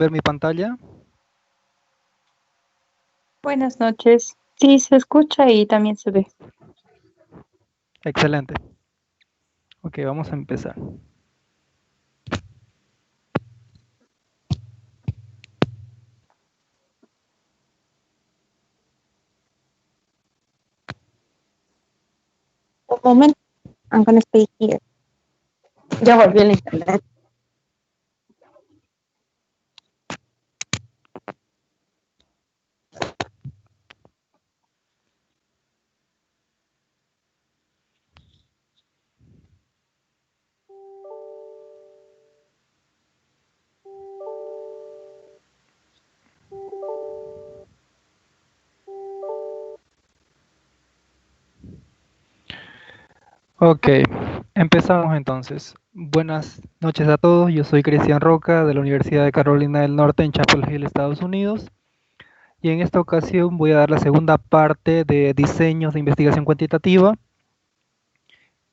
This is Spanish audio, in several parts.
ver mi pantalla? Buenas noches. Sí, se escucha y también se ve. Excelente. Ok, vamos a empezar. Un momento, I'm gonna stay here. Ya volví al internet. Ok, empezamos entonces. Buenas noches a todos, yo soy Cristian Roca de la Universidad de Carolina del Norte en Chapel Hill, Estados Unidos. Y en esta ocasión voy a dar la segunda parte de diseños de investigación cuantitativa.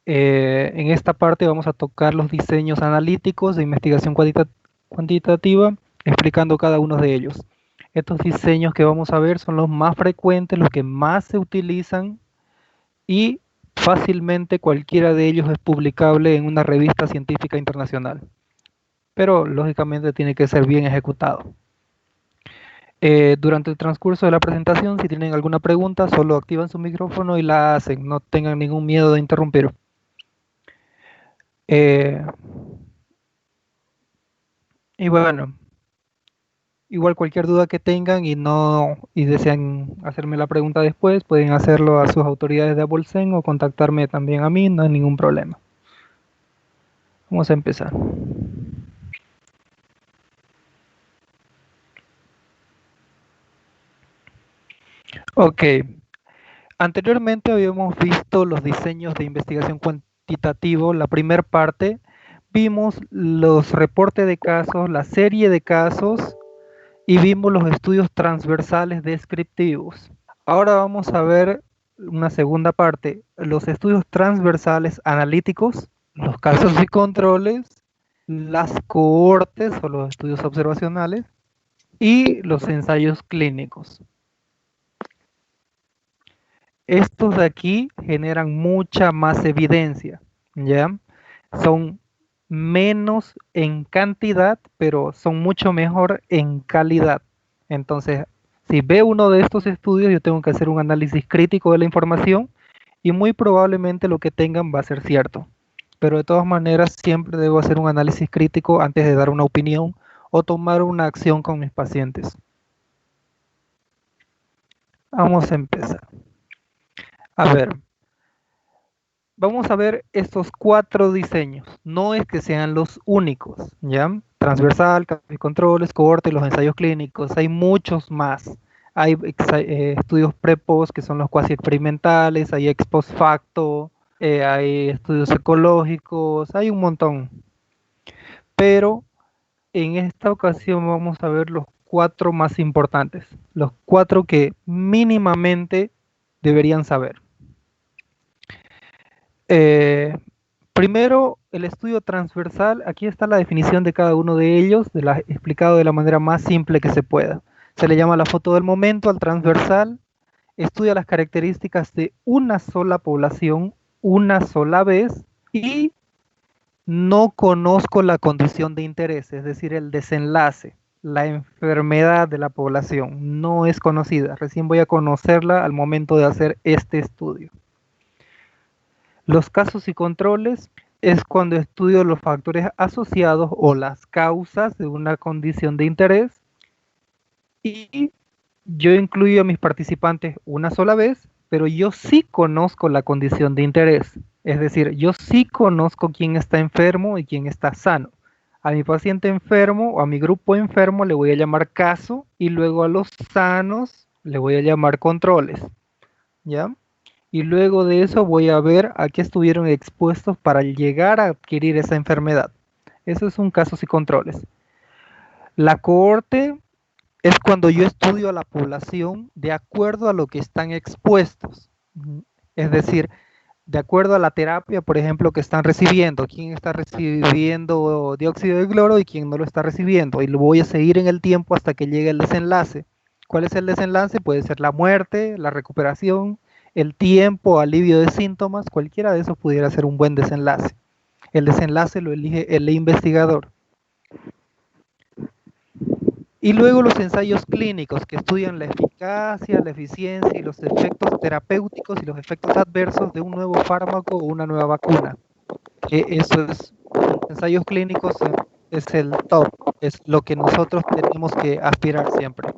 En esta parte vamos a tocar los diseños analíticos de investigación cuantitativa, explicando cada uno de ellos. Estos diseños que vamos a ver son los más frecuentes, los que más se utilizan y fácilmente cualquiera de ellos es publicable en una revista científica internacional. Pero lógicamente tiene que ser bien ejecutado. Durante el transcurso de la presentación, si tienen alguna pregunta, solo activan su micrófono y la hacen. No tengan ningún miedo de interrumpir. Y bueno, igual cualquier duda que tengan y desean hacerme la pregunta después, pueden hacerlo a sus autoridades de Abolsen o contactarme también a mí, no hay ningún problema. Vamos a empezar. Ok, anteriormente habíamos visto los diseños de investigación cuantitativo, la primera parte, vimos los reportes de casos, la serie de casos y vimos los estudios transversales descriptivos. Ahora vamos a ver una segunda parte, los estudios transversales analíticos, los casos y controles, las cohortes o los estudios observacionales y los ensayos clínicos. Estos de aquí generan mucha más evidencia, ¿ya? Son menos en cantidad, pero son mucho mejor en calidad. Entonces, si veo uno de estos estudios, yo tengo que hacer un análisis crítico de la información y muy probablemente lo que tengan va a ser cierto. Pero de todas maneras, siempre debo hacer un análisis crítico antes de dar una opinión o tomar una acción con mis pacientes. Vamos a empezar. A ver, vamos a ver estos 4 diseños. No es que sean los únicos, ¿ya? Transversal, controles, cohorte, los ensayos clínicos. Hay muchos más. Hay estudios pre-post que son los cuasi experimentales, hay ex post facto, hay estudios ecológicos, hay un montón. Pero en esta ocasión vamos a ver los 4 más importantes, los 4 que mínimamente deberían saber. Primero, el estudio transversal, aquí está la definición de cada uno de ellos, explicado de la manera más simple que se pueda. Se le llama la foto del momento al transversal, estudia las características de una sola población, una sola vez, y no conozco la condición de interés, es decir, el desenlace, la enfermedad de la población, no es conocida, recién voy a conocerla al momento de hacer este estudio. Los casos y controles es cuando estudio los factores asociados o las causas de una condición de interés y yo incluyo a mis participantes una sola vez, pero yo sí conozco la condición de interés. Es decir, yo sí conozco quién está enfermo y quién está sano. A mi paciente enfermo o a mi grupo enfermo le voy a llamar caso y luego a los sanos le voy a llamar controles. ¿Ya? Y luego de eso voy a ver a qué estuvieron expuestos para llegar a adquirir esa enfermedad. Eso es un casos y controles. La cohorte es cuando yo estudio a la población de acuerdo a lo que están expuestos. Es decir, de acuerdo a la terapia, por ejemplo, que están recibiendo, quién está recibiendo dióxido de cloro y quién no lo está recibiendo. Y lo voy a seguir en el tiempo hasta que llegue el desenlace. ¿Cuál es el desenlace? Puede ser la muerte, la recuperación, el tiempo, alivio de síntomas, cualquiera de esos pudiera ser un buen desenlace. El desenlace lo elige el investigador. Y luego los ensayos clínicos que estudian la eficacia, la eficiencia y los efectos terapéuticos y los efectos adversos de un nuevo fármaco o una nueva vacuna. Eso es, los ensayos clínicos es el top, es lo que nosotros tenemos que aspirar siempre.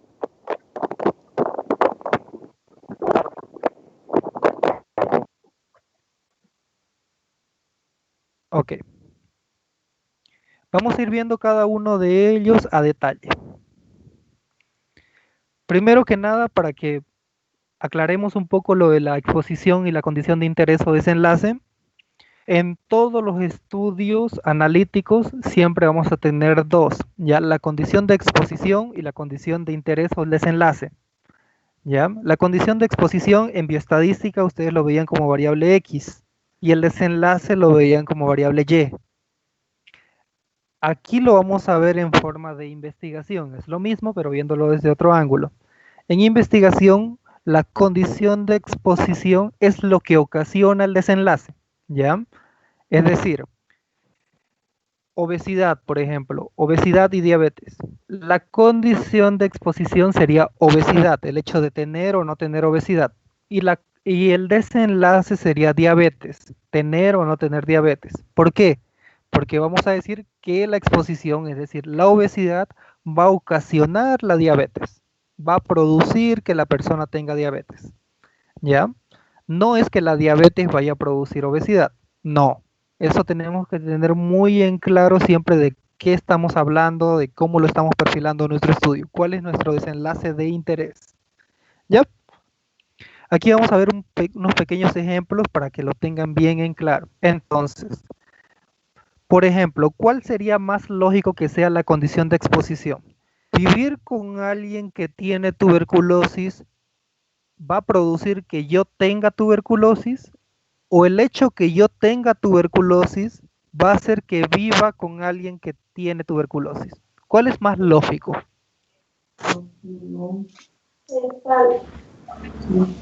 Ok. Vamos a ir viendo cada uno de ellos a detalle. Primero que nada, para que aclaremos un poco lo de la exposición y la condición de interés o desenlace, en todos los estudios analíticos siempre vamos a tener dos, ya la condición de exposición y la condición de interés o desenlace. ¿Ya? La condición de exposición en bioestadística ustedes lo veían como variable X y el desenlace lo veían como variable Y. Aquí lo vamos a ver en forma de investigación, es lo mismo pero viéndolo desde otro ángulo. En investigación, la condición de exposición es lo que ocasiona el desenlace, ¿ya? Es decir, obesidad, por ejemplo, obesidad y diabetes. La condición de exposición sería obesidad, el hecho de tener o no tener obesidad. Y el desenlace sería diabetes, tener o no tener diabetes. ¿Por qué? Porque vamos a decir que la exposición, es decir, la obesidad, va a ocasionar la diabetes, va a producir que la persona tenga diabetes. ¿Ya? No es que la diabetes vaya a producir obesidad, no. Eso tenemos que tener muy en claro siempre de qué estamos hablando, de cómo lo estamos perfilando en nuestro estudio, cuál es nuestro desenlace de interés. ¿Ya? Aquí vamos a ver unos pequeños ejemplos para que lo tengan bien en claro. Entonces, por ejemplo, ¿cuál sería más lógico que sea la condición de exposición? Vivir con alguien que tiene tuberculosis va a producir que yo tenga tuberculosis, o el hecho que yo tenga tuberculosis va a hacer que viva con alguien que tiene tuberculosis. ¿Cuál es más lógico?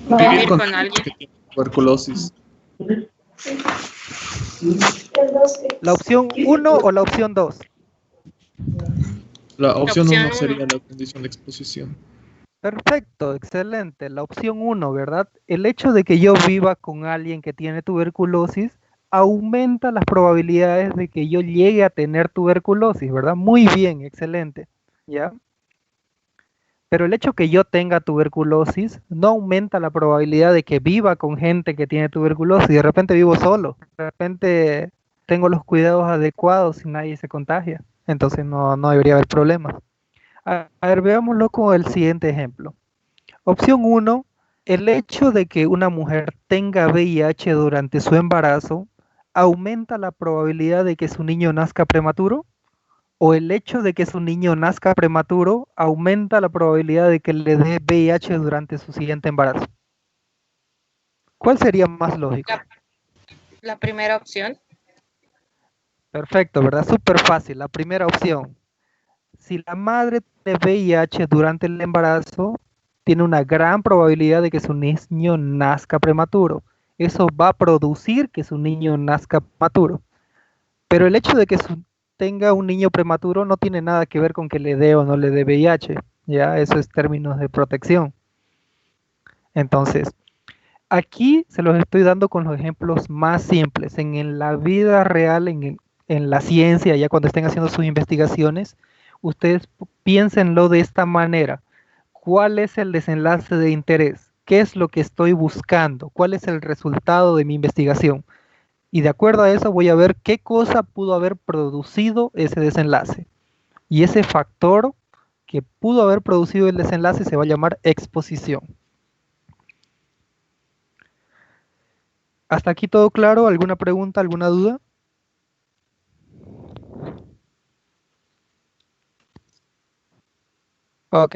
Vivir con alguien que tiene tuberculosis. ¿La opción 1 o la opción 2? La opción 1 Opción sería uno. la condición de exposición. Perfecto, excelente. La opción 1, ¿verdad? El hecho de que yo viva con alguien que tiene tuberculosis aumenta las probabilidades de que yo llegue a tener tuberculosis, ¿verdad? Muy bien, excelente. ¿Ya? Pero el hecho que yo tenga tuberculosis no aumenta la probabilidad de que viva con gente que tiene tuberculosis. De repente vivo solo, de repente tengo los cuidados adecuados y nadie se contagia. Entonces no debería haber problemas. A ver, veámoslo con el siguiente ejemplo. Opción 1, el hecho de que una mujer tenga VIH durante su embarazo aumenta la probabilidad de que su niño nazca prematuro, o el hecho de que su niño nazca prematuro aumenta la probabilidad de que le dé VIH durante su siguiente embarazo. ¿Cuál sería más lógico? La primera opción. Perfecto, ¿verdad? Súper fácil. La primera opción. Si la madre tiene VIH durante el embarazo, tiene una gran probabilidad de que su niño nazca prematuro. Eso va a producir que su niño nazca prematuro. Pero el hecho de que tenga un niño prematuro no tiene nada que ver con que le dé o no le dé VIH. Ya, eso es términos de protección. Entonces, aquí se los estoy dando con los ejemplos más simples. En la vida real, en la ciencia, ya cuando estén haciendo sus investigaciones, ustedes piénsenlo de esta manera. ¿Cuál es el desenlace de interés? ¿Qué es lo que estoy buscando? ¿Cuál es el resultado de mi investigación? Y de acuerdo a eso voy a ver qué cosa pudo haber producido ese desenlace. Y ese factor que pudo haber producido el desenlace se va a llamar exposición. ¿Hasta aquí todo claro? ¿Alguna pregunta, alguna duda? Ok.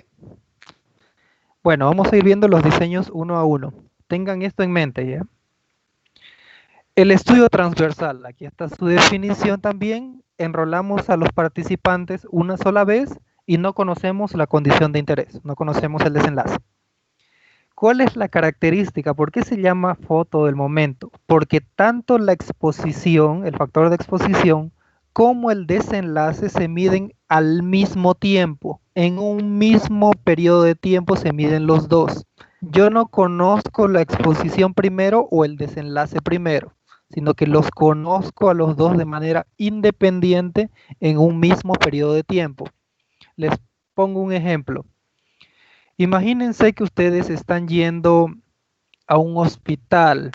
Bueno, vamos a ir viendo los diseños uno a uno. Tengan esto en mente, ¿ya? El estudio transversal, aquí está su definición también. Enrolamos a los participantes una sola vez y no conocemos la condición de interés, no conocemos el desenlace. ¿Cuál es la característica? ¿Por qué se llama foto del momento? Porque tanto la exposición, el factor de exposición, como el desenlace se miden al mismo tiempo. En un mismo periodo de tiempo se miden los dos. Yo no conozco la exposición primero o el desenlace primero, sino que los conozco a los dos de manera independiente en un mismo periodo de tiempo. Les pongo un ejemplo. Imagínense que ustedes están yendo a un hospital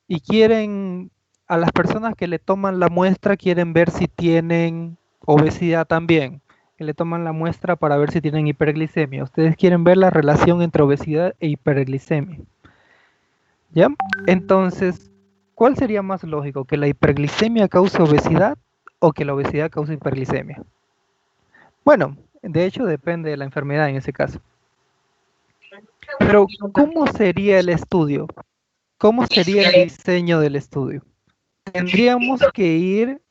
y quieren, a las personas que le toman la muestra, quieren ver si tienen obesidad también, que le toman la muestra para ver si tienen hiperglicemia. Ustedes quieren ver la relación entre obesidad e hiperglicemia. ¿Ya? Entonces, ¿cuál sería más lógico? ¿Que la hiperglicemia cause obesidad o que la obesidad cause hiperglicemia? Bueno, de hecho depende de la enfermedad en ese caso. Pero, ¿cómo sería el estudio? ¿Cómo sería el diseño del estudio? Tendríamos que ir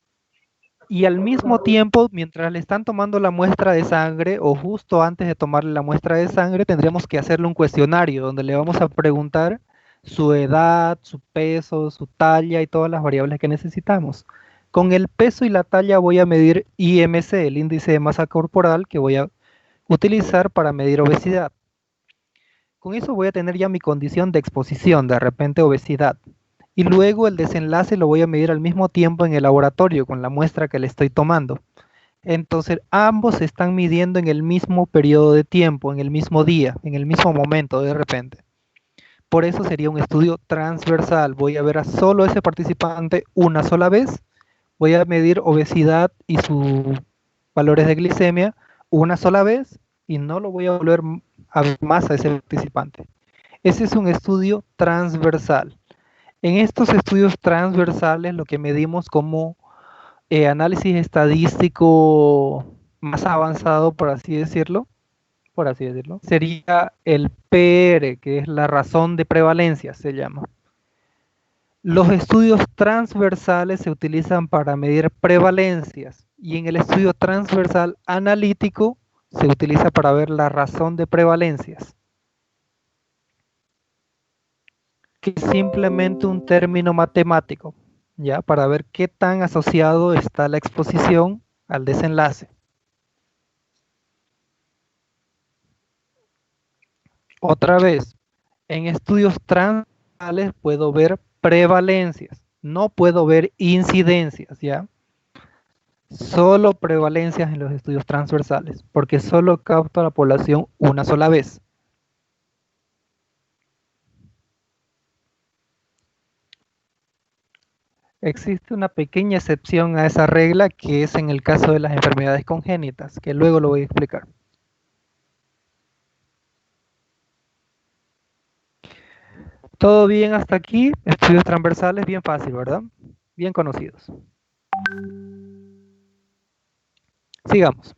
y al mismo tiempo, mientras le están tomando la muestra de sangre o justo antes de tomarle la muestra de sangre, tendríamos que hacerle un cuestionario donde le vamos a preguntar su edad, su peso, su talla y todas las variables que necesitamos. Con el peso y la talla voy a medir IMC, el índice de masa corporal que voy a utilizar para medir obesidad. Con eso voy a tener ya mi condición de exposición, de repente obesidad. Y luego el desenlace lo voy a medir al mismo tiempo en el laboratorio con la muestra que le estoy tomando. Entonces ambos se están midiendo en el mismo periodo de tiempo, en el mismo día, en el mismo momento de repente. Por eso sería un estudio transversal. Voy a ver a solo ese participante una sola vez. Voy a medir obesidad y sus valores de glicemia una sola vez y no lo voy a volver a ver más a ese participante. Ese es un estudio transversal. En estos estudios transversales lo que medimos como análisis estadístico más avanzado, por así decirlo, sería el PR, que es la razón de prevalencia, se llama. Los estudios transversales se utilizan para medir prevalencias y en el estudio transversal analítico se utiliza para ver la razón de prevalencias, que es simplemente un término matemático, ¿ya? Para ver qué tan asociado está la exposición al desenlace. Otra vez, en estudios transversales puedo ver prevalencias, no puedo ver incidencias, ¿ya? Solo prevalencias en los estudios transversales, porque solo capto a la población una sola vez. Existe una pequeña excepción a esa regla que es en el caso de las enfermedades congénitas, que luego lo voy a explicar. ¿Todo bien hasta aquí? Estudios transversales, bien fácil, ¿verdad? Bien conocidos. Sigamos.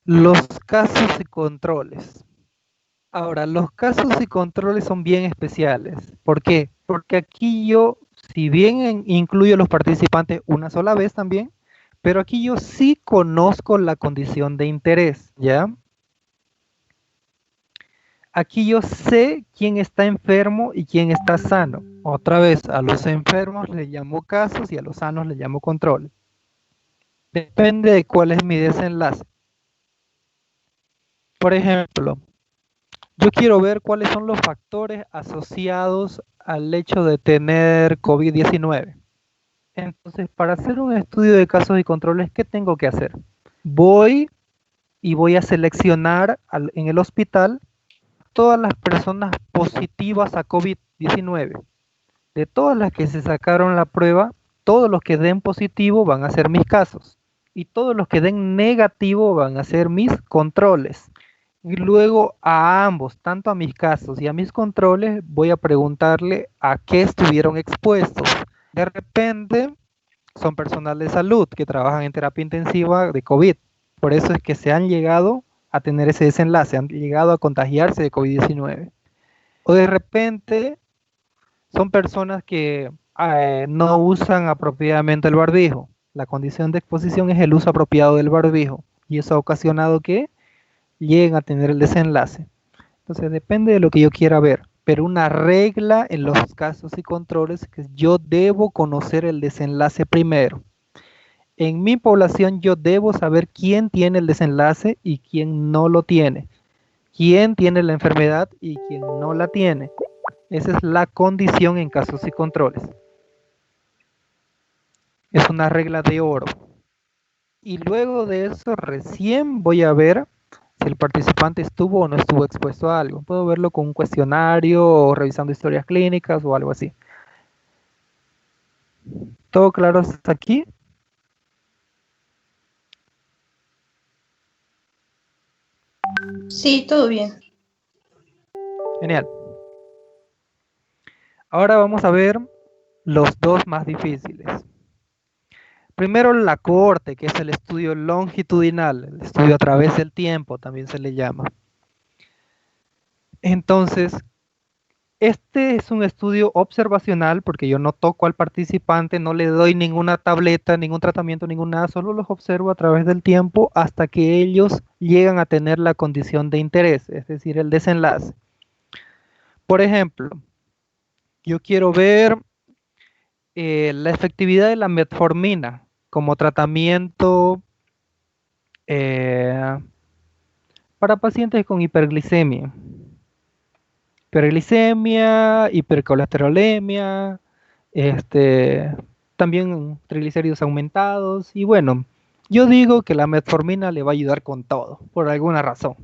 Los casos y controles. Ahora, los casos y controles son bien especiales. ¿Por qué? Porque aquí yo, si bien incluyo a los participantes una sola vez también, pero aquí yo sí conozco la condición de interés, ¿ya? Aquí yo sé quién está enfermo y quién está sano. Otra vez, a los enfermos les llamo casos y a los sanos les llamo controles. Depende de cuál es mi desenlace. Por ejemplo, yo quiero ver cuáles son los factores asociados al hecho de tener COVID-19. Entonces, para hacer un estudio de casos y controles, ¿qué tengo que hacer? Voy a seleccionar en el hospital todas las personas positivas a COVID-19. De todas las que se sacaron la prueba, todos los que den positivo van a ser mis casos. Y todos los que den negativo van a ser mis controles. Y luego a ambos, tanto a mis casos y a mis controles, voy a preguntarle a qué estuvieron expuestos. De repente son personal de salud que trabajan en terapia intensiva de COVID. Por eso es que se han llegado a tener ese desenlace, han llegado a contagiarse de COVID-19. O de repente son personas que no usan apropiadamente el barbijo. La condición de exposición es el uso apropiado del barbijo y eso ha ocasionado que lleguen a tener el desenlace. Entonces depende de lo que yo quiera ver, pero una regla en los casos y controles es que yo debo conocer el desenlace primero. En mi población yo debo saber quién tiene el desenlace y quién no lo tiene, quién tiene la enfermedad y quién no la tiene. Esa es la condición en casos y controles. Es una regla de oro. Y luego de eso recién voy a ver si el participante estuvo o no estuvo expuesto a algo. Puedo verlo con un cuestionario o revisando historias clínicas o algo así. ¿Todo claro hasta aquí? Sí, todo bien. Genial. Ahora vamos a ver los dos más difíciles. Primero la cohorte, que es el estudio longitudinal, el estudio a través del tiempo, también se le llama. Entonces, este es un estudio observacional porque yo no toco al participante, no le doy ninguna tableta, ningún tratamiento, ningún nada, solo los observo a través del tiempo hasta que ellos llegan a tener la condición de interés, es decir, el desenlace. Por ejemplo, yo quiero ver la efectividad de la metformina como tratamiento para pacientes con hiperglicemia. Hiperglicemia, hipercolesterolemia, también triglicéridos aumentados. Y bueno, yo digo que la metformina le va a ayudar con todo, por alguna razón.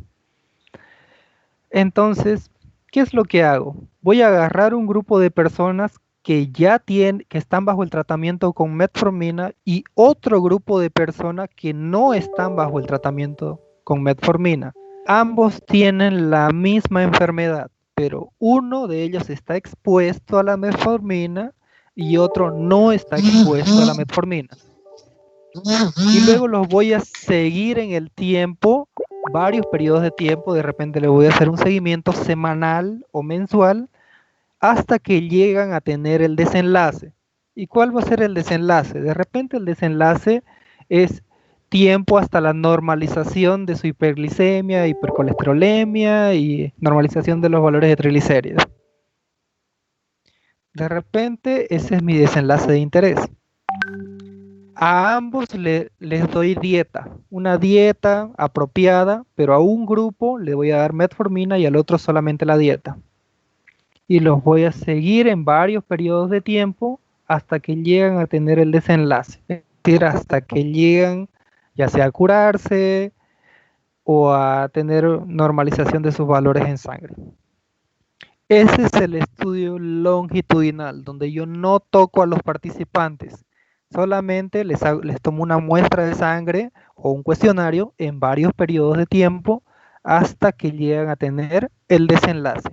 Entonces, ¿qué es lo que hago? Voy a agarrar un grupo de personas que que están bajo el tratamiento con metformina y otro grupo de personas que no están bajo el tratamiento con metformina. Ambos tienen la misma enfermedad, pero uno de ellos está expuesto a la metformina y otro no está expuesto a la metformina. Y luego los voy a seguir en el tiempo, varios periodos de tiempo, de repente le voy a hacer un seguimiento semanal o mensual hasta que llegan a tener el desenlace. ¿Y cuál va a ser el desenlace? De repente el desenlace es tiempo hasta la normalización de su hiperglicemia, hipercolesterolemia y normalización de los valores de triglicéridos. De repente ese es mi desenlace de interés. A ambos les doy dieta, una dieta apropiada, pero a un grupo le voy a dar metformina y al otro solamente la dieta. Y los voy a seguir en varios periodos de tiempo hasta que llegan a tener el desenlace. Es decir, hasta que llegan ya sea a curarse o a tener normalización de sus valores en sangre. Ese es el estudio longitudinal, donde yo no toco a los participantes. Solamente les tomo una muestra de sangre o un cuestionario en varios periodos de tiempo hasta que llegan a tener el desenlace.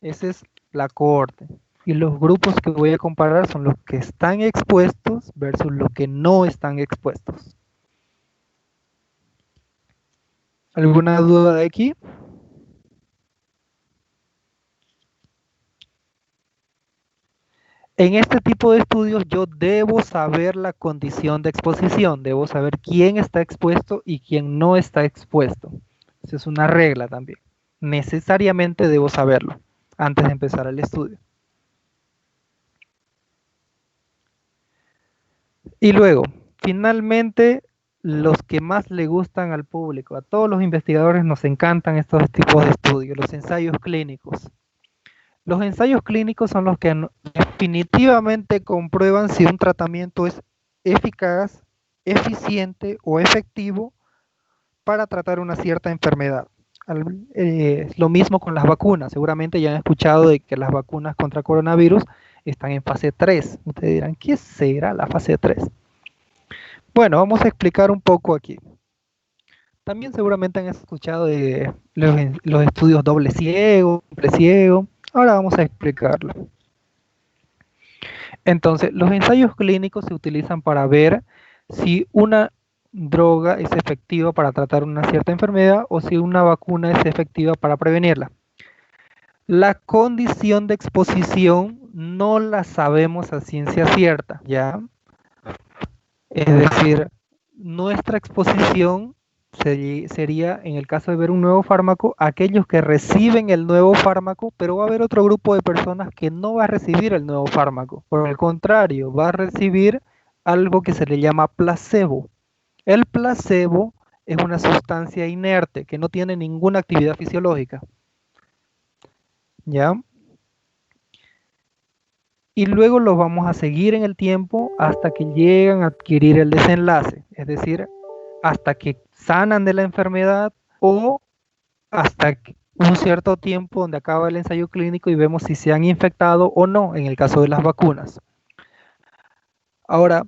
Esa es la cohorte. Y los grupos que voy a comparar son los que están expuestos versus los que no están expuestos. ¿Alguna duda de aquí? En este tipo de estudios yo debo saber la condición de exposición, debo saber quién está expuesto y quién no está expuesto. Esa es una regla también. Necesariamente debo saberlo antes de empezar el estudio. Y luego, finalmente, los que más le gustan al público, a todos los investigadores nos encantan estos tipos de estudios, los ensayos clínicos. Los ensayos clínicos son los que definitivamente comprueban si un tratamiento es eficaz, eficiente o efectivo para tratar una cierta enfermedad. Lo mismo con las vacunas. Seguramente ya han escuchado de que las vacunas contra coronavirus están en fase 3. Ustedes dirán, ¿qué será la fase 3? Bueno, vamos a explicar un poco aquí. También seguramente han escuchado de los estudios doble ciego, triple ciego. Ahora vamos a explicarlo. Entonces, los ensayos clínicos se utilizan para ver si una droga es efectiva para tratar una cierta enfermedad o si una vacuna es efectiva para prevenirla. La condición de exposición no la sabemos a ciencia cierta, ¿ya? Es decir, nuestra exposición sería, en el caso de ver un nuevo fármaco, aquellos que reciben el nuevo fármaco, pero va a haber otro grupo de personas que no va a recibir el nuevo fármaco. Por el contrario, va a recibir algo que se le llama placebo. El placebo es una sustancia inerte que no tiene ninguna actividad fisiológica. ¿Ya? Y luego los vamos a seguir en el tiempo hasta que llegan a adquirir el desenlace, es decir, hasta que sanan de la enfermedad o hasta un cierto tiempo donde acaba el ensayo clínico y vemos si se han infectado o no en el caso de las vacunas. Ahora,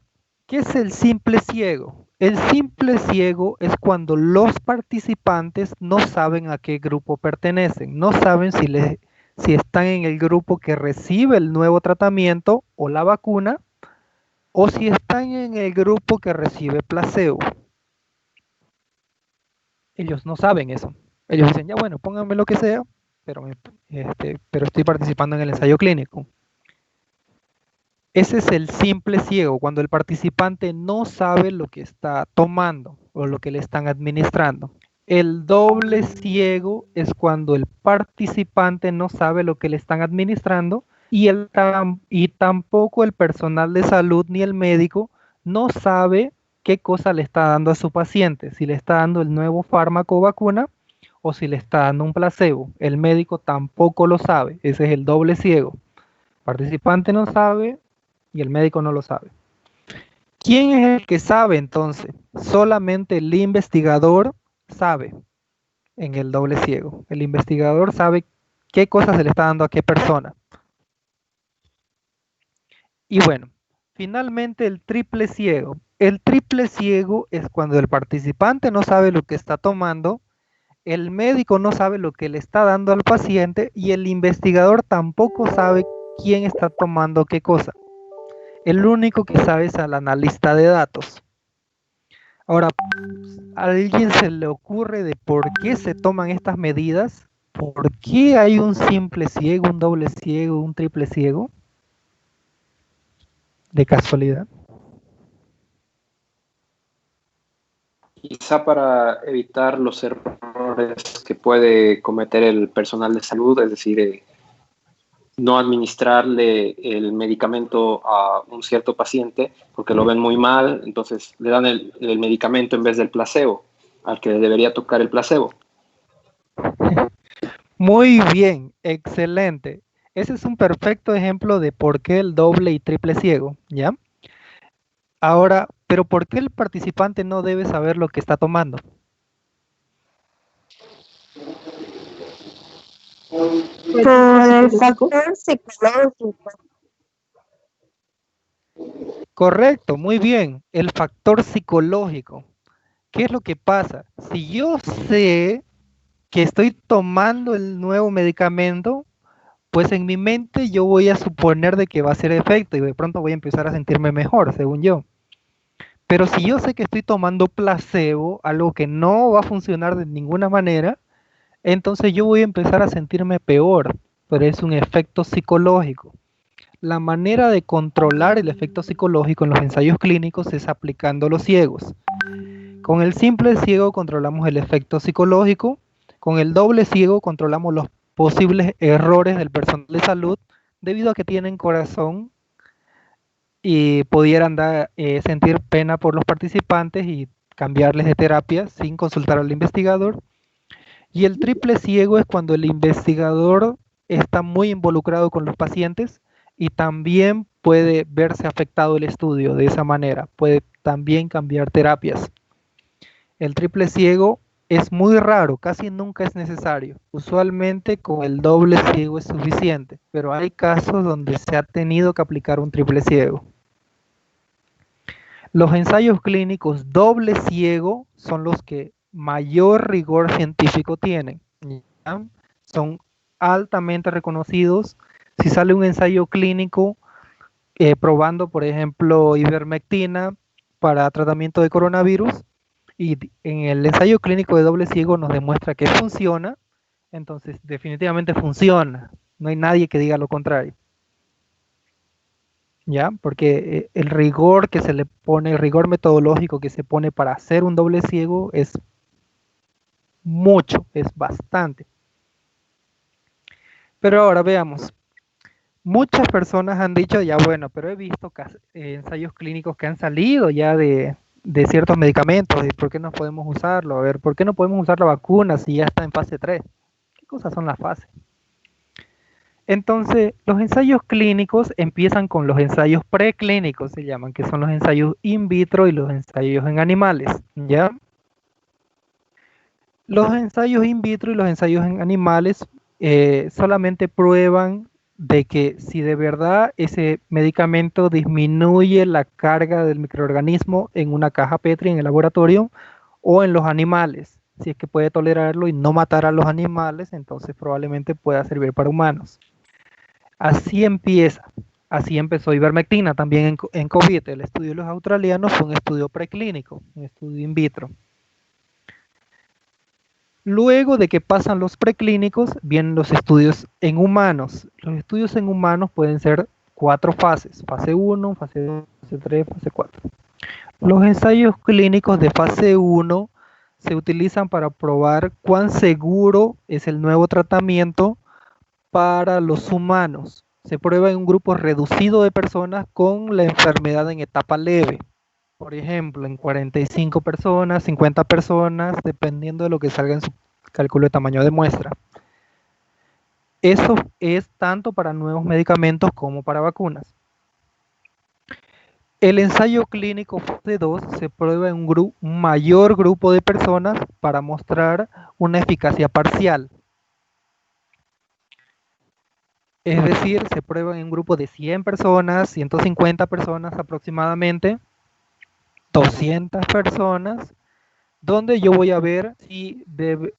¿qué es el simple ciego? El simple ciego es cuando los participantes no saben a qué grupo pertenecen, no saben si están en el grupo que recibe el nuevo tratamiento o la vacuna, o si están en el grupo que recibe placebo. Ellos no saben eso. Ellos dicen, ya bueno, pónganme lo que sea, pero estoy participando en el ensayo clínico. Ese es el simple ciego, cuando el participante no sabe lo que está tomando o lo que le están administrando. El doble ciego es cuando el participante no sabe lo que le están administrando y tampoco el personal de salud ni el médico no sabe qué cosa le está dando a su paciente, si le está dando el nuevo fármaco o vacuna o si le está dando un placebo. El médico tampoco lo sabe, ese es el doble ciego. El participante no sabe y el médico no lo sabe. ¿Quién es el que sabe entonces? Solamente el investigador sabe en el doble ciego. El investigador sabe qué cosa se le está dando a qué persona. Y bueno, finalmente el triple ciego. El triple ciego es cuando el participante no sabe lo que está tomando, el médico no sabe lo que le está dando al paciente y el investigador tampoco sabe quién está tomando qué cosa. El único que sabe es el analista de datos. Ahora, ¿a alguien se le ocurre de por qué se toman estas medidas? ¿Por qué hay un simple ciego, un doble ciego, un triple ciego? De casualidad. Quizá para evitar los errores que puede cometer el personal de salud, es decir, no administrarle el medicamento a un cierto paciente porque lo ven muy mal, entonces le dan el medicamento en vez del placebo, al que le debería tocar el placebo. Muy bien, excelente. Ese es un perfecto ejemplo de por qué el doble y triple ciego, ¿ya? Ahora, ¿pero por qué el participante no debe saber lo que está tomando? Por el factor psicológico. Correcto, muy bien. El factor psicológico. ¿Qué es lo que pasa? Si yo sé que estoy tomando el nuevo medicamento, pues en mi mente yo voy a suponer de que va a hacer efecto y de pronto voy a empezar a sentirme mejor, según yo. Pero si yo sé que estoy tomando placebo, algo que no va a funcionar de ninguna manera, entonces yo voy a empezar a sentirme peor, pero es un efecto psicológico. La manera de controlar el efecto psicológico en los ensayos clínicos es aplicando los ciegos. Con el simple ciego controlamos el efecto psicológico, con el doble ciego controlamos los posibles errores del personal de salud debido a que tienen corazón y pudieran sentir pena por los participantes y cambiarles de terapia sin consultar al investigador. Y el triple ciego es cuando el investigador está muy involucrado con los pacientes y también puede verse afectado el estudio de esa manera, puede también cambiar terapias. El triple ciego es muy raro, casi nunca es necesario. Usualmente con el doble ciego es suficiente, pero hay casos donde se ha tenido que aplicar un triple ciego. Los ensayos clínicos doble ciego son los que mayor rigor científico tienen, ¿ya? Son altamente reconocidos. Si sale un ensayo clínico probando, por ejemplo, ivermectina para tratamiento de coronavirus, y en el ensayo clínico de doble ciego nos demuestra que funciona, entonces definitivamente funciona. No hay nadie que diga lo contrario. ¿ya? Porque el rigor que se le pone, el rigor metodológico que se pone para hacer un doble ciego es mucho, es bastante. Pero ahora veamos. Muchas personas han dicho, ya bueno, pero he visto ensayos clínicos que han salido ya de ciertos medicamentos, y ¿por qué no podemos usarlo? A ver, ¿por qué no podemos usar la vacuna si ya está en fase 3? ¿Qué cosas son las fases? Entonces, los ensayos clínicos empiezan con los ensayos preclínicos, se llaman, que son los ensayos in vitro y los ensayos en animales, ¿ya? Los ensayos in vitro y los ensayos en animales solamente prueban de que si de verdad ese medicamento disminuye la carga del microorganismo en una caja Petri en el laboratorio o en los animales. Si es que puede tolerarlo y no matar a los animales, entonces probablemente pueda servir para humanos. Así empieza. Así empezó ivermectina también en COVID. El estudio de los australianos fue un estudio preclínico, un estudio in vitro. Luego de que pasan los preclínicos, vienen los estudios en humanos. Los estudios en humanos pueden ser 4 fases: fase 1, fase 2, fase 3, fase 4. Los ensayos clínicos de fase 1 se utilizan para probar cuán seguro es el nuevo tratamiento para los humanos. Se prueba en un grupo reducido de personas con la enfermedad en etapa leve. Por ejemplo, en 45 personas, 50 personas, dependiendo de lo que salga en su cálculo de tamaño de muestra. Eso es tanto para nuevos medicamentos como para vacunas. El ensayo clínico fase 2 se prueba en un mayor grupo de personas para mostrar una eficacia parcial. Es decir, se prueba en un grupo de 100 personas, 150 personas aproximadamente, 200 personas, donde yo voy a ver si de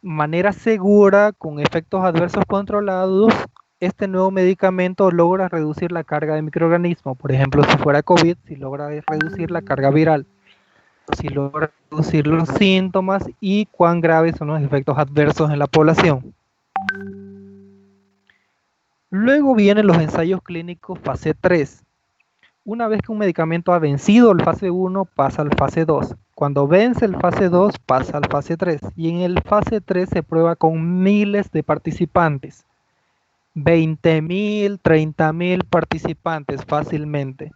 manera segura, con efectos adversos controlados, este nuevo medicamento logra reducir la carga de microorganismos. Por ejemplo, si fuera COVID, si logra reducir la carga viral, si logra reducir los síntomas y cuán graves son los efectos adversos en la población. Luego vienen los ensayos clínicos fase 3. Una vez que un medicamento ha vencido el fase 1, pasa al fase 2. Cuando vence el fase 2, pasa al fase 3. Y en el fase 3 se prueba con miles de participantes. 20.000, 30.000 participantes fácilmente.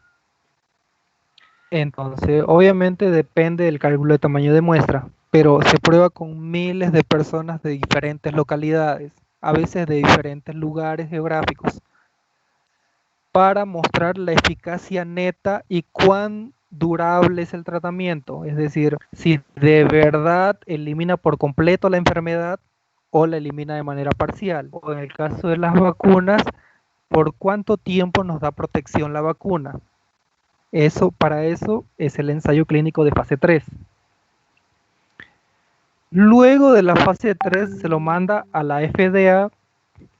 Entonces, obviamente depende del cálculo de tamaño de muestra, pero se prueba con miles de personas de diferentes localidades, a veces de diferentes lugares geográficos, para mostrar la eficacia neta y cuán durable es el tratamiento. Es decir, si de verdad elimina por completo la enfermedad o la elimina de manera parcial. O en el caso de las vacunas, ¿por cuánto tiempo nos da protección la vacuna? Para eso es el ensayo clínico de fase 3. Luego de la fase 3 se lo manda a la FDA,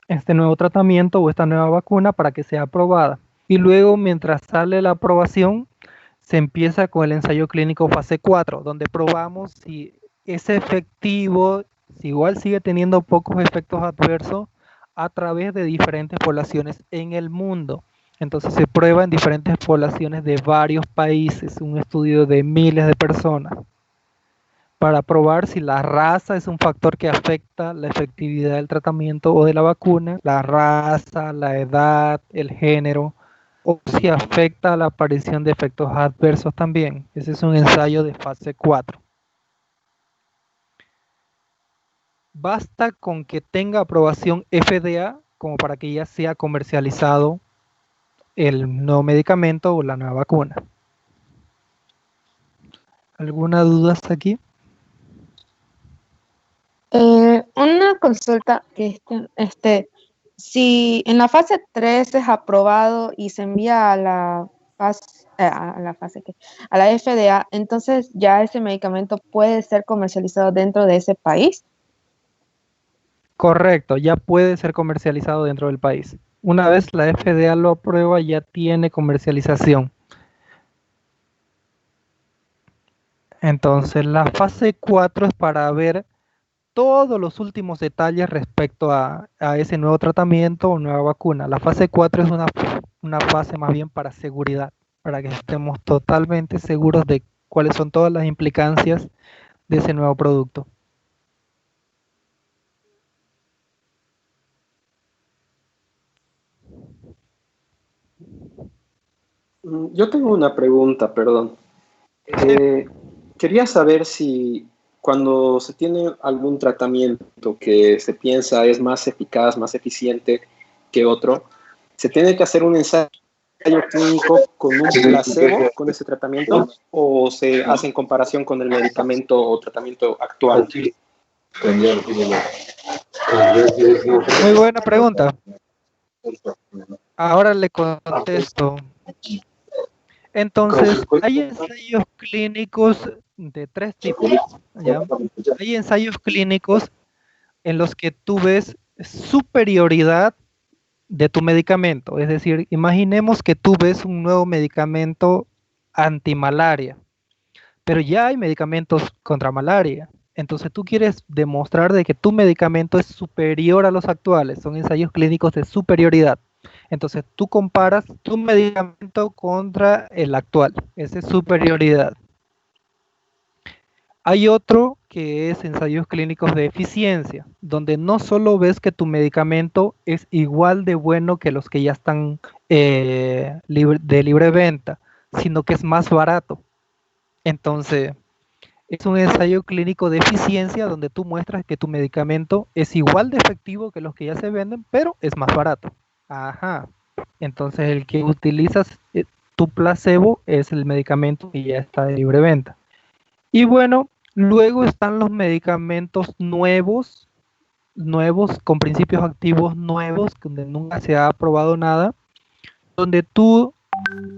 este nuevo tratamiento o esta nueva vacuna, para que sea aprobada. Y luego, mientras sale la aprobación, se empieza con el ensayo clínico fase 4, donde probamos si es efectivo, si igual sigue teniendo pocos efectos adversos a través de diferentes poblaciones en el mundo. Entonces se prueba en diferentes poblaciones de varios países, un estudio de miles de personas, para probar si la raza es un factor que afecta la efectividad del tratamiento o de la vacuna, la raza, la edad, el género, o si afecta la aparición de efectos adversos también. Ese es un ensayo de fase 4. Basta con que tenga aprobación FDA como para que ya sea comercializado el nuevo medicamento o la nueva vacuna. ¿Alguna duda hasta aquí? Una consulta que si en la fase 3 es aprobado y se envía a la FDA, entonces ya ese medicamento puede ser comercializado dentro de ese país. Correcto, ya puede ser comercializado dentro del país. Una vez la FDA lo aprueba, ya tiene comercialización. Entonces, la fase 4 es para ver todos los últimos detalles respecto a ese nuevo tratamiento o nueva vacuna. La fase 4 es una una fase más bien para seguridad, para que estemos totalmente seguros de cuáles son todas las implicancias de ese nuevo producto. Yo tengo una pregunta, perdón. Quería saber si cuando se tiene algún tratamiento que se piensa es más eficaz, más eficiente que otro, ¿se tiene que hacer un ensayo clínico con un placebo con ese tratamiento o se hace en comparación con el medicamento o tratamiento actual? Muy buena pregunta. Ahora le contesto. Entonces, hay ensayos clínicos de tres tipos, ¿ya? Hay ensayos clínicos en los que tú ves superioridad de tu medicamento. Es decir, imaginemos que tú ves un nuevo medicamento antimalaria, pero ya hay medicamentos contra malaria. Entonces tú quieres demostrar de que tu medicamento es superior a los actuales. Son ensayos clínicos de superioridad. Entonces tú comparas tu medicamento contra el actual. Esa es superioridad. Hay otro que es ensayos clínicos de eficiencia, donde no solo ves que tu medicamento es igual de bueno que los que ya están de libre venta, sino que es más barato. Entonces, es un ensayo clínico de eficiencia donde tú muestras que tu medicamento es igual de efectivo que los que ya se venden, pero es más barato. Ajá. Entonces, el que utilizas tu placebo es el medicamento que ya está de libre venta. Y bueno, luego están los medicamentos nuevos con principios activos nuevos, donde nunca se ha probado nada, donde tú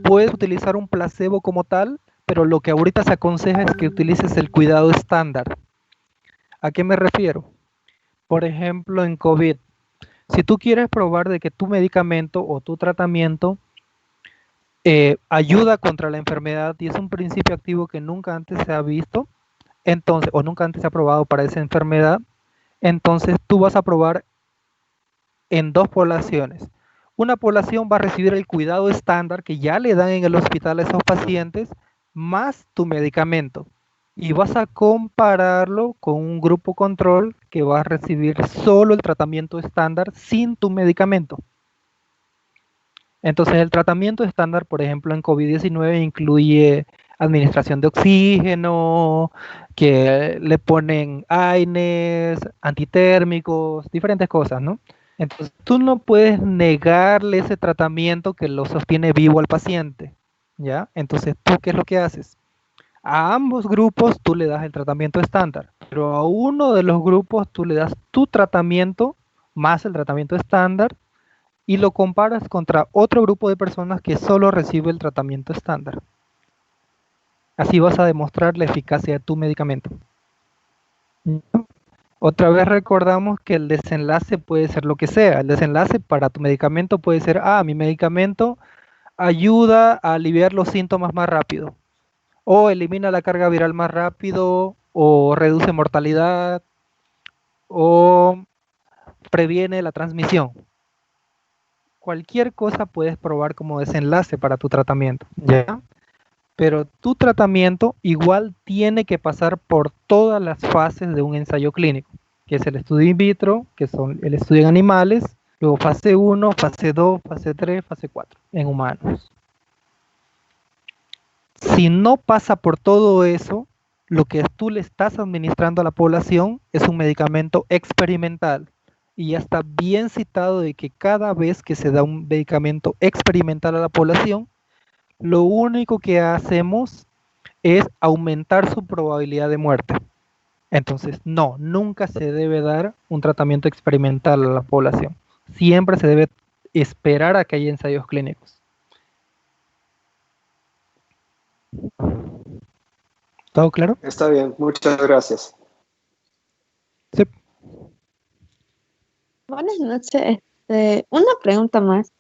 puedes utilizar un placebo como tal, pero lo que ahorita se aconseja es que utilices el cuidado estándar. ¿A qué me refiero? Por ejemplo, en COVID, si tú quieres probar de que tu medicamento o tu tratamiento ayuda contra la enfermedad y es un principio activo que nunca antes se ha visto, entonces, o nunca antes se ha probado para esa enfermedad, entonces tú vas a probar en dos poblaciones. Una población va a recibir el cuidado estándar que ya le dan en el hospital a esos pacientes, más tu medicamento. Y vas a compararlo con un grupo control que va a recibir solo el tratamiento estándar sin tu medicamento. Entonces el tratamiento estándar, por ejemplo, en COVID-19 incluye administración de oxígeno, que le ponen AINES, antitérmicos, diferentes cosas, ¿no? Entonces tú no puedes negarle ese tratamiento que lo sostiene vivo al paciente, ¿ya? Entonces tú, ¿qué es lo que haces? A ambos grupos tú le das el tratamiento estándar, pero a uno de los grupos tú le das tu tratamiento más el tratamiento estándar y lo comparas contra otro grupo de personas que solo recibe el tratamiento estándar. Así vas a demostrar la eficacia de tu medicamento. Otra vez recordamos que el desenlace puede ser lo que sea. El desenlace para tu medicamento puede ser, mi medicamento ayuda a aliviar los síntomas más rápido, o elimina la carga viral más rápido, o reduce mortalidad, o previene la transmisión. Cualquier cosa puedes probar como desenlace para tu tratamiento, ¿ya? Pero tu tratamiento igual tiene que pasar por todas las fases de un ensayo clínico, que es el estudio in vitro, que son el estudio en animales, luego fase 1, fase 2, fase 3, fase 4 en humanos. Si no pasa por todo eso, lo que tú le estás administrando a la población es un medicamento experimental. Y ya está bien citado de que cada vez que se da un medicamento experimental a la población, lo único que hacemos es aumentar su probabilidad de muerte. Entonces, no, nunca se debe dar un tratamiento experimental a la población. Siempre se debe esperar a que haya ensayos clínicos. ¿Todo claro? Está bien, muchas gracias. Sí. Buenas noches. Una pregunta más.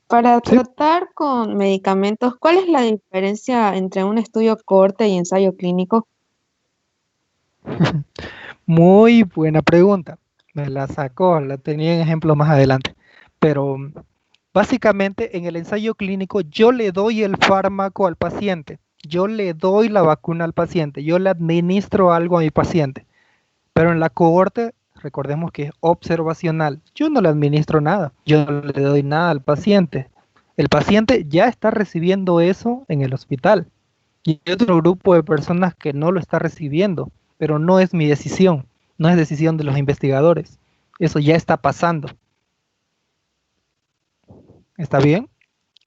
Para Sí. tratar con medicamentos, ¿cuál es la diferencia entre un estudio cohorte y ensayo clínico? Muy buena pregunta. Me la sacó, la tenía en ejemplo más adelante. Pero Básicamente, en el ensayo clínico, yo le doy el fármaco al paciente, yo le doy la vacuna al paciente, yo le administro algo a mi paciente. Pero en la cohorte, recordemos que es observacional. Yo no le administro nada, yo no le doy nada al paciente. El paciente ya está recibiendo eso en el hospital. Y hay otro grupo de personas que no lo está recibiendo, pero no es mi decisión, no es decisión de los investigadores. Eso ya está pasando. ¿Está bien?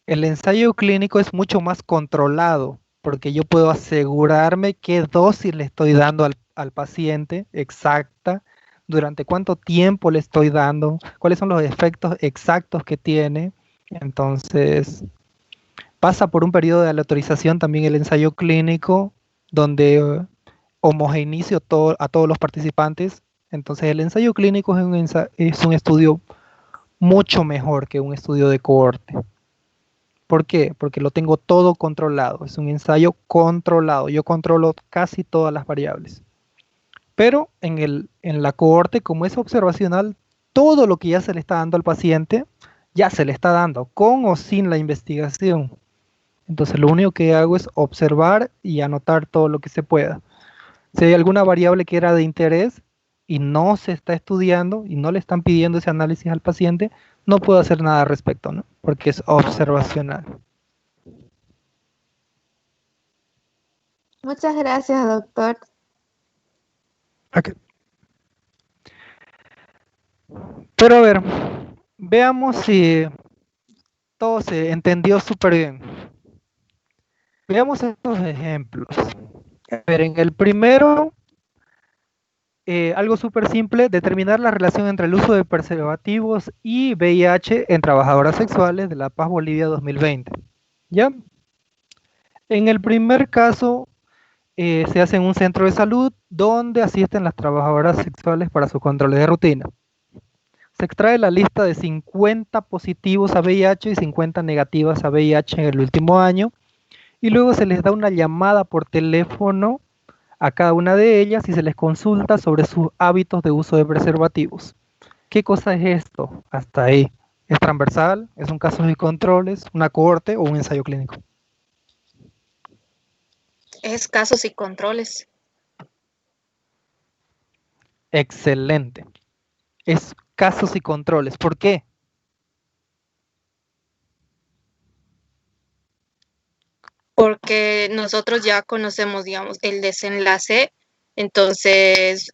El ensayo clínico es mucho más controlado, porque yo puedo asegurarme qué dosis le estoy dando al paciente exacta, durante cuánto tiempo le estoy dando, cuáles son los efectos exactos que tiene. Entonces, pasa por un periodo de aleatorización también el ensayo clínico, donde homogeneizo a todos los participantes. Entonces, el ensayo clínico es un estudio mucho mejor que un estudio de cohorte. ¿Por qué? Porque lo tengo todo controlado. Es un ensayo controlado. Yo controlo casi todas las variables. Pero en la cohorte, como es observacional, todo lo que ya se le está dando al paciente, ya se le está dando, con o sin la investigación. Entonces lo único que hago es observar y anotar todo lo que se pueda. Si hay alguna variable que era de interés y no se está estudiando y no le están pidiendo ese análisis al paciente, no puedo hacer nada al respecto, ¿no? Porque es observacional. Muchas gracias, doctor. Okay. Pero a ver, veamos si todo se entendió súper bien. Veamos estos ejemplos. A ver, en el primero, algo súper simple, determinar la relación entre el uso de preservativos y VIH en trabajadoras sexuales de La Paz, Bolivia 2020. ¿Ya? En el primer caso, se hace en un centro de salud donde asisten las trabajadoras sexuales para sus controles de rutina. Se extrae la lista de 50 positivos a VIH y 50 negativas a VIH en el último año y luego se les da una llamada por teléfono a cada una de ellas y se les consulta sobre sus hábitos de uso de preservativos. ¿Qué cosa es esto? Hasta ahí. ¿Es transversal? ¿Es un caso de controles? ¿Una cohorte o un ensayo clínico? Es casos y controles. Excelente. Es casos y controles. ¿Por qué? Porque nosotros ya conocemos, digamos, el desenlace, entonces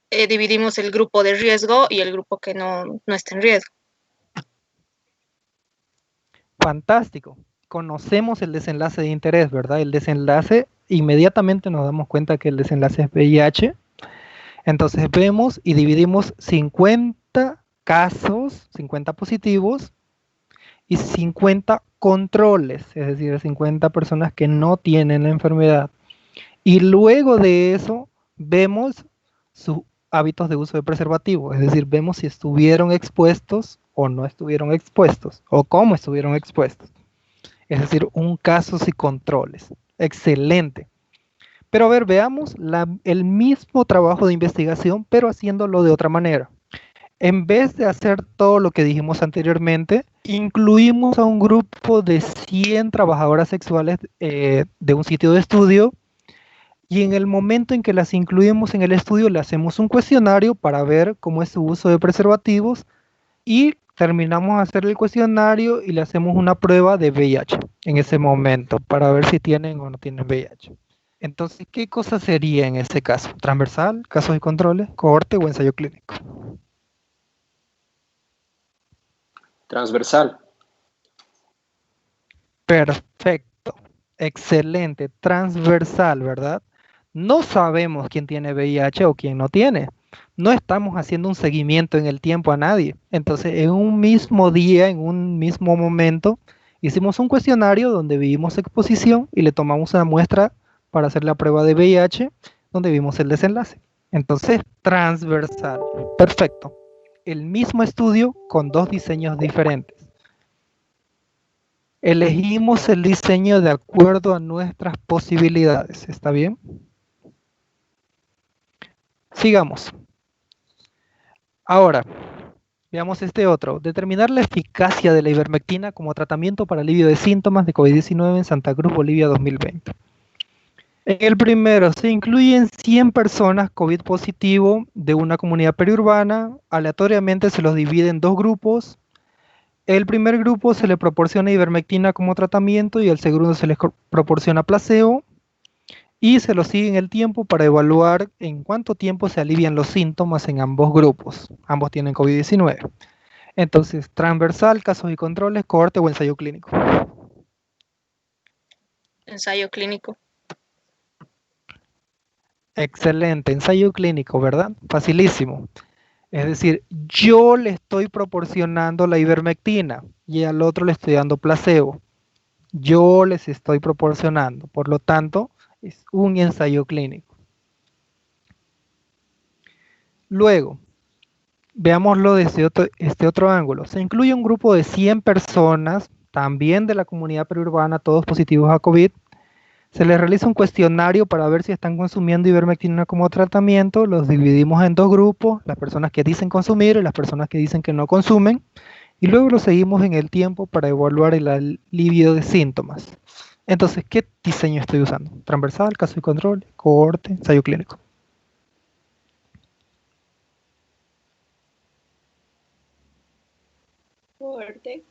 dividimos el grupo de riesgo y el grupo que no está en riesgo. Fantástico. Conocemos el desenlace de interés, ¿verdad? El desenlace, inmediatamente nos damos cuenta que el desenlace es VIH. Entonces vemos y dividimos 50 casos, 50 positivos y 50 controles, es decir, 50 personas que no tienen la enfermedad. Y luego de eso vemos sus hábitos de uso de preservativo, es decir, vemos si estuvieron expuestos o no estuvieron expuestos, o cómo estuvieron expuestos. Es decir, un casos y controles. Excelente. Pero a ver, veamos el mismo trabajo de investigación, pero haciéndolo de otra manera. En vez de hacer todo lo que dijimos anteriormente, incluimos a un grupo de 100 trabajadoras sexuales de un sitio de estudio y en el momento en que las incluimos en el estudio le hacemos un cuestionario para ver cómo es su uso de preservativos y terminamos de hacer el cuestionario y le hacemos una prueba de VIH en ese momento para ver si tienen o no tienen VIH. Entonces, ¿qué cosa sería en ese caso? ¿Transversal, casos y controles, cohorte o ensayo clínico? Transversal. Perfecto, excelente, transversal, ¿verdad? No sabemos quién tiene VIH o quién no tiene. No estamos haciendo un seguimiento en el tiempo a nadie. Entonces, en un mismo día, en un mismo momento, hicimos un cuestionario donde vimos exposición y le tomamos una muestra para hacer la prueba de VIH, donde vimos el desenlace. Entonces, transversal. Perfecto. El mismo estudio con dos diseños diferentes. Elegimos el diseño de acuerdo a nuestras posibilidades. ¿Está bien? Sigamos. Ahora, Veamos este otro. Determinar la eficacia de la ivermectina como tratamiento para alivio de síntomas de COVID-19 en Santa Cruz, Bolivia 2020. En el primero, se incluyen 100 personas COVID positivo de una comunidad periurbana. Aleatoriamente se los divide en dos grupos. El primer grupo se le proporciona ivermectina como tratamiento y el segundo se les proporciona placebo. Y se lo sigue en el tiempo para evaluar en cuánto tiempo se alivian los síntomas en ambos grupos. Ambos tienen COVID-19. Entonces, transversal, casos y controles, cohorte o ensayo clínico. Ensayo clínico. Excelente, ensayo clínico, ¿verdad? Facilísimo. Es decir, yo le estoy proporcionando la ivermectina y al otro le estoy dando placebo. Yo les estoy proporcionando, por lo tanto, es un ensayo clínico. Luego, veámoslo desde este otro ángulo. Se incluye un grupo de 100 personas, también de la comunidad periurbana, todos positivos a COVID. Se les realiza un cuestionario para ver si están consumiendo ivermectina como tratamiento. Los dividimos en dos grupos, las personas que dicen consumir y las personas que dicen que no consumen. Y luego lo seguimos en el tiempo para evaluar el alivio de síntomas. Entonces, ¿qué diseño estoy usando? Transversal, caso y control, cohorte, ensayo clínico. Cohorte.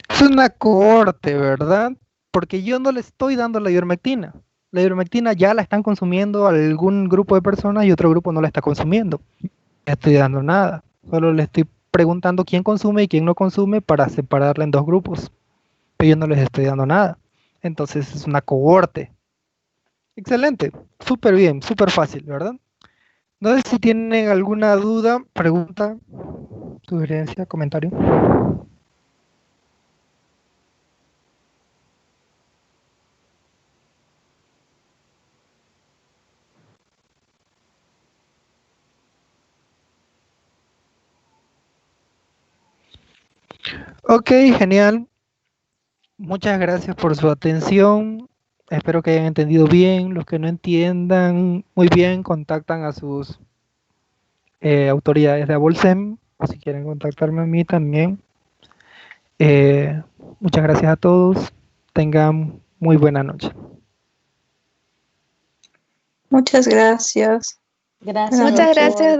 Es una cohorte, ¿verdad? Porque yo no le estoy dando la ivermectina. La ivermectina ya la están consumiendo algún grupo de personas y otro grupo no la está consumiendo. No le estoy dando nada. Solo le estoy preguntando quién consume y quién no consume para separarla en dos grupos. Pero yo no les estoy dando nada. Entonces es una cohorte. Excelente. Súper bien, súper fácil, ¿verdad? No sé si tienen alguna duda, pregunta, sugerencia, comentario. Ok, genial. Muchas gracias por su atención. Espero que hayan entendido bien. Los que no entiendan muy bien, contactan a sus autoridades de Abolsem, o si quieren contactarme a mí también. Muchas gracias a todos. Tengan muy buena noche. Muchas gracias. Gracias. Muchas gracias,